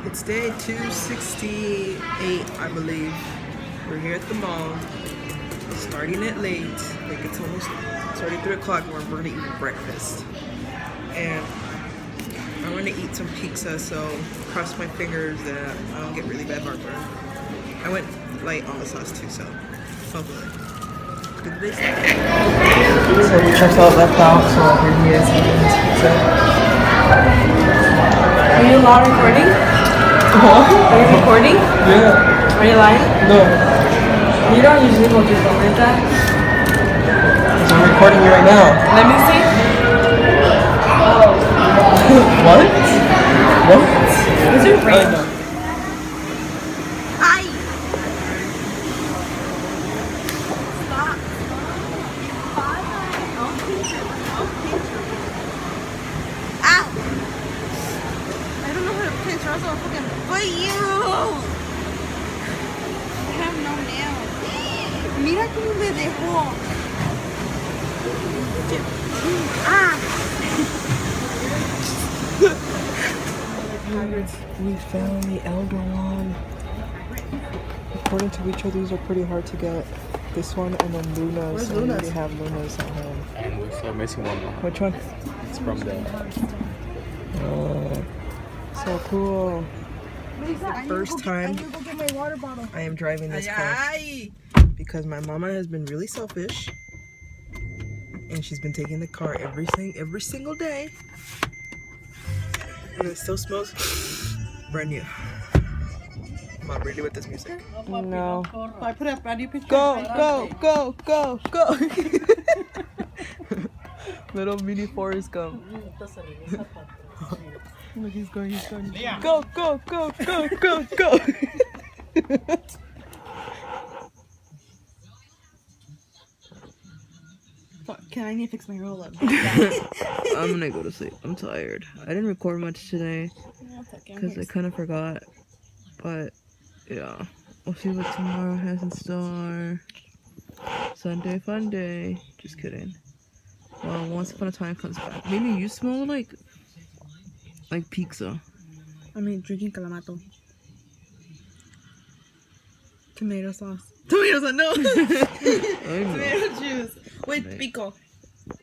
It's day 268, I believe. We're here at the mall, starting it late. Like it's already 3 o'clock and we're gonna eat breakfast. And I want to eat some pizza, so cross my fingers that I don't get really bad heartburn. I went light on the sauce too, so hopefully. Good this. So we checked out left out, so here he is eating his pizza. Are you live recording? Are you recording? Yeah. Are you lying? No. You don't usually hold your phone like that. So I'm recording you right now. Let me see. What? What? Is it rain? Mira cómo me dejó. We found the elder one. According to Wicho, these are pretty hard to get. This one and then Luna's. Where's so we Luna's? already have Luna's at home. And we're still missing one more. Which one? It's from the... Oh, so cool. First time I am driving this car because my mama has been really selfish and she's been taking the car every single day, and it still smells brand new. Mom, really with this music? No. I put up a new picture. Go. Little mini Forrest Gump. Look, he's going. Go. Fuck, can I need to fix my roll up? I'm gonna go to sleep. I'm tired. I didn't record much today because I kind of forgot. But yeah, we'll see what tomorrow has in store. Sunday fun day. Just kidding. Well, once upon a time comes back. Maybe you smell like pizza. I mean, drinking Clamato. Tomato sauce. Tomato sauce, no! I know. Tomato juice. With pico.